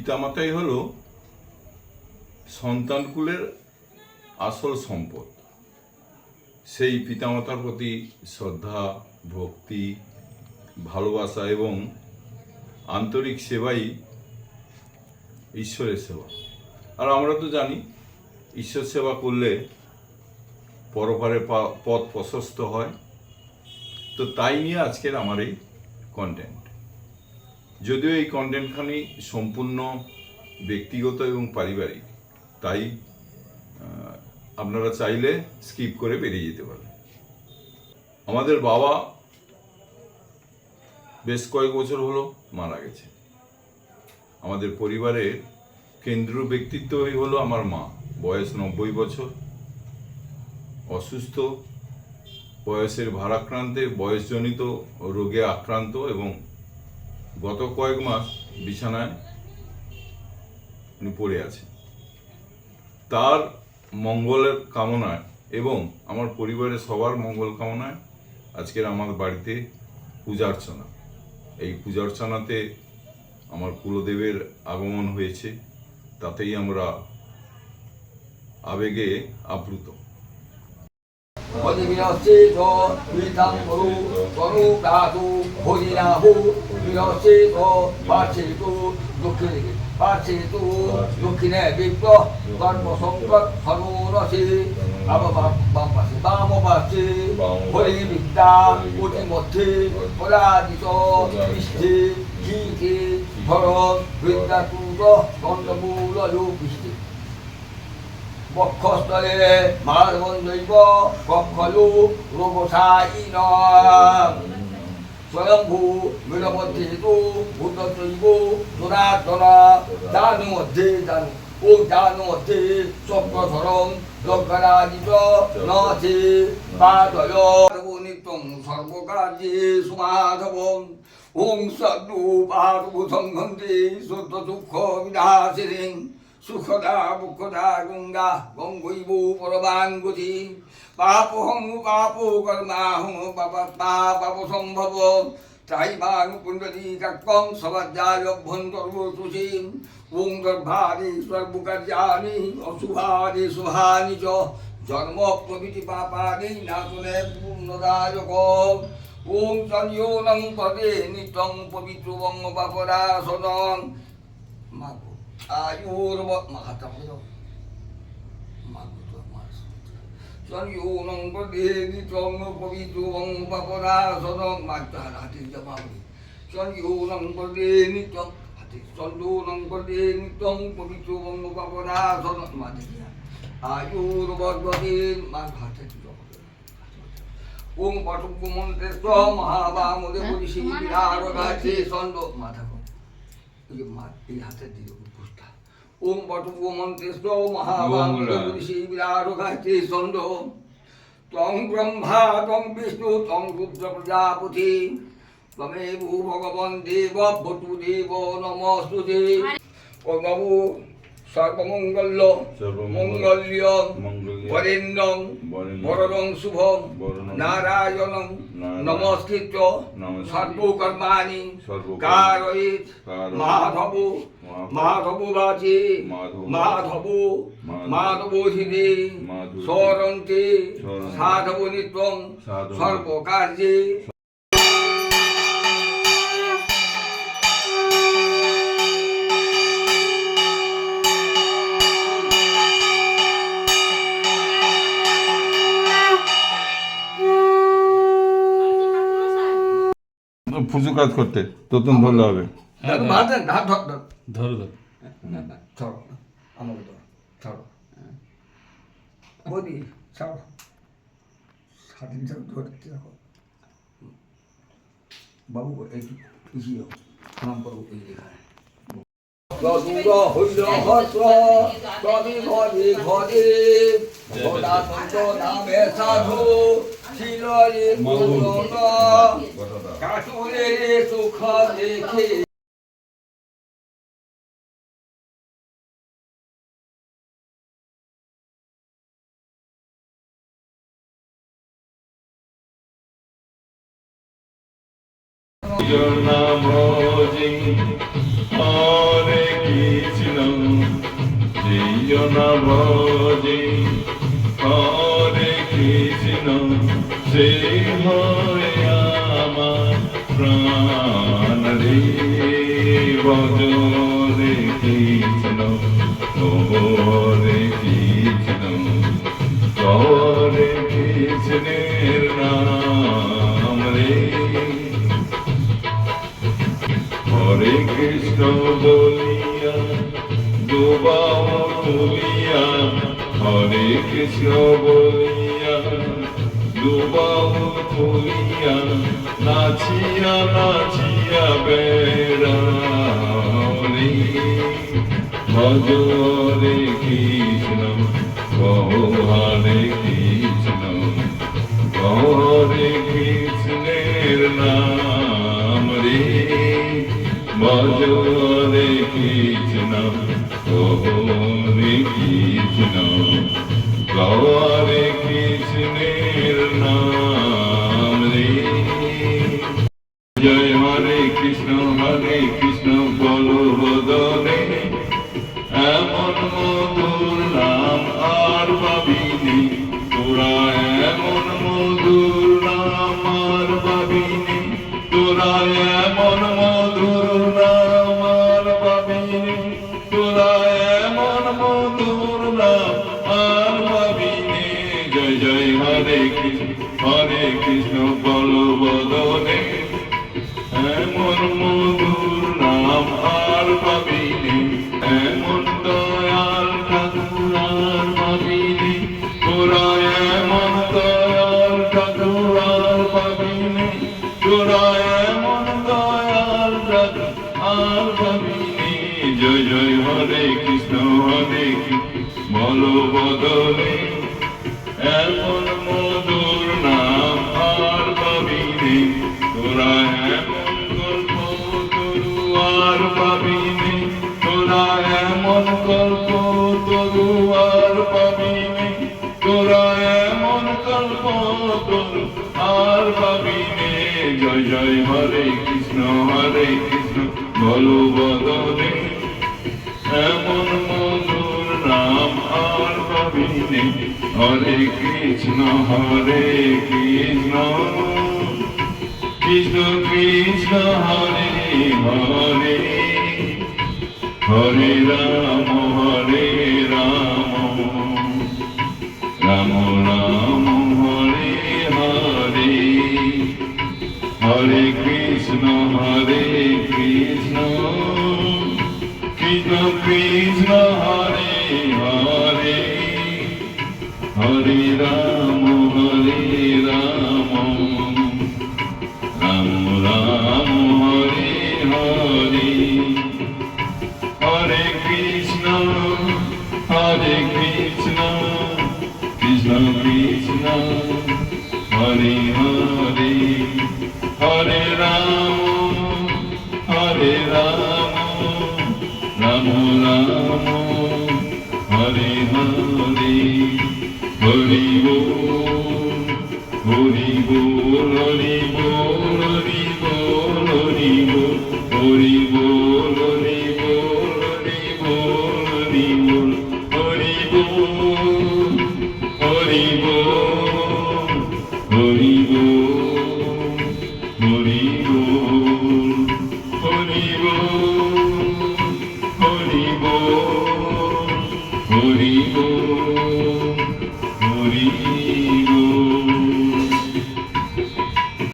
পিতামাতাই হলো সন্তানকুলের আসল সম্পদ। সেই পিতামাতার প্রতি শ্রদ্ধা, ভক্তি, ভালোবাসা এবং আন্তরিক সেবাই ঈশ্বরের সেবা। আর আমরা তো জানি ঈশ্বর সেবা করলে পরপারে পথ প্রশস্ত হয়। তো তাই নিয়ে আজকের আমার এই কন্টেন্ট। যদিও এই কন্টেন্টখানি সম্পূর্ণ ব্যক্তিগত এবং পারিবারিক, তাই আপনারা চাইলে স্কিপ করে বেরিয়ে যেতে পারেন। আমাদের বাবা বেশ কয়েক বছর হলো মারা গেছে। আমাদের পরিবারের কেন্দ্রীয় ব্যক্তিত্বই হলো আমার মা। বয়স 90 বছর, অসুস্থ, বয়সের ভারাক্রান্তে, বয়সজনিত রোগে আক্রান্ত এবং গত কয়েক মাস বিছানায় উনি পড়ে আছেন। তার মঙ্গলের কামনায় এবং আমার পরিবারের সবার মঙ্গল কামনায় আজকের আমার বাড়িতে পূজার্চনা। এই পূজার্চনাতে আমার কুলদেবের আগমন হয়েছে, তাতেই আমরা আবেগে আপ্লুত। পার্থিতু দক্ষিণে বিপ্র কর্মসংকট হনুরসি বাম পাশে হরি বিদ্যা অতি মধ্যে পরাজিত বৃষ্টি ঘিকে ভরত বিদ্যাকুট কন্দমূল বৃষ্টি বক্ষস্থলে মার্বন্দৈব কক্ষলু রোগসায়ীন স্বয়ম্ভু বিলবদ্ধেতু ভূতৈব জনার্দন জানু মধ্যে জানু ও জানু মধ্যে চক্রধরং যজ্ঞরাজিত নচে পাদয় নিত্যং সর্বকার্যে সুমাধবং ওং সদ্দু পার্বুতং ঘন্তে শুদ্ধ দুঃখ বিনাশিনীং সুখদা মুখদা গঙ্গা গঙ্গৈব পরমাঙ্গুতি পাপহং পাপ কর্মাহং পাপ সম্ভব ত্রাইবাং পুণ্ডরীকাক্কং সবাজ্যায় অভ্যন্তর্বতুষি ওং গর্ভানি সর্বকার্যানি অশুভানি শুভানি চ জন্ম প্রভৃতি পাপানি নাশনে পূর্ণদায়ক ওং চন্দ্যোনং পদে নিত্যং পবিত্রবং পাপরাসনং আয়ুর্ব মাহাত্ম্য চন্দ্যোনং পদে নিত্যং পবিত্রবং পাপরাসনং হাতে জমাবলি চন্দ্যোনং পদে নিত্যং হাতে চন্দ্যোনং পদে নিত্যং পবিত্রবং পাপরাসনং আয়ুর্বদ্বদিন হাতে ওং পটুব্য মন্ত্রে মহাবামুদে বলিষি বিরাট গাছে ছন্দ মাথা এই হাতের দিকে পুষ্টা ওং পটুব্য মন্ত্রে মহাবামুদে বলিষি বিরাট গাছে ছন্দ ত্বং ব্রহ্মা ত্বং বিষ্ণু ত্বং রুদ্র প্রজাপতি ত্বমেব ভগবন দেব বটুদেব নমস্তুতে ও নমো সর্বমঙ্গল্য মঙ্গল্য বরেণ্যং বরদং শুভং নারায়ণং নমস্কৃত্য সর্বকর্মাণি কারয়েৎ মাধব মাধব বাচে মাধব হৃদে স্মরন্তে সাধব নিত্যং সর্বকার্যে। পুজো কাজ করতে তোতন ধরলে হবে। ধরো ছাড়ো আমাকে ধরো ছাড়ো বৌদি ছাড়ো স্বাধীন ধরতে রাখো বাবু একটু পিছিয়ে প্রণাম করবো এই জায়গায় সাধু সুখ দেখে Your name, Hare Krishna. Krishna যেই জনা ভজে হরে কৃষ্ণ সেই হয় আমার প্রাণ রে ভজ রে কৃষ্ণ হরে কৃষ্ণ হরে কৃষ্ণের নাম রে হরে কৃষ্ণ বলিয়া দুবাও তুলিয়া হরে কৃষ্ণ বলিয়া দুবাও তুলিয়া নাচিয়া নাচিয়া বেড়ারে ভজ রে কৃষ্ণ হরে কৃষ্ণ হরে কৃষ্ণের নাম রে ভজ রে কৃষ্ণ হরে কৃষ্ণ হরে কৃষ্ণের নাম রে জয় হরে কৃষ্ণ বলো বদনে এমন মধুর নাম আর পাবিনি তোরা এমন মধুর নাম আর পাবিনি তোরা এমন মধুর নাম আর পাবিনি তোরা এমন মধুর নাম আর পাবিনি জয় জয় হরে কৃষ্ণ বলো বদনে এমন মধুর নাম আর পাবিনি এমন দয়াল ঠাকুর আর পাবিনি তোরা এমন দয়াল ঠাকুর আর পাবিনি তোরা এমন দয়াল ঠাকুর আর পাবিনি জয় জয় হরে কৃষ্ণ বলো বদলে এমন মধুর নাম আর পাবিনি তোরা এমন গল্প তরু আর পাবিনি তোরা এমন গল্প তরু আর পাবিনি তোরা এমন গল্প তরু আর পাবিনি জয় জয় হরে কৃষ্ণ বলো বদলে এমন মধুর নাম আর পাবিনি হরে কৃষ্ণ কৃষ্ণ কৃষ্ণ হরে হরে হরে রাম রাম রাম হরে হরে হরে কৃষ্ণ কৃষ্ণ কৃষ্ণ হরে হরে হরে রাম রাম রাম হরে হরে হরে কৃষ্ণ কৃষ্ণ কৃষ্ণ হরে হরে হরে রাম রাম রাম হরে হরে হরি বল হরি বল হরি বল হরি বল হরি বল হরি বল হরি বল হরি বল হরি বল হরি বল হরি বল হরি বল হরি বল হরি বল হরি বল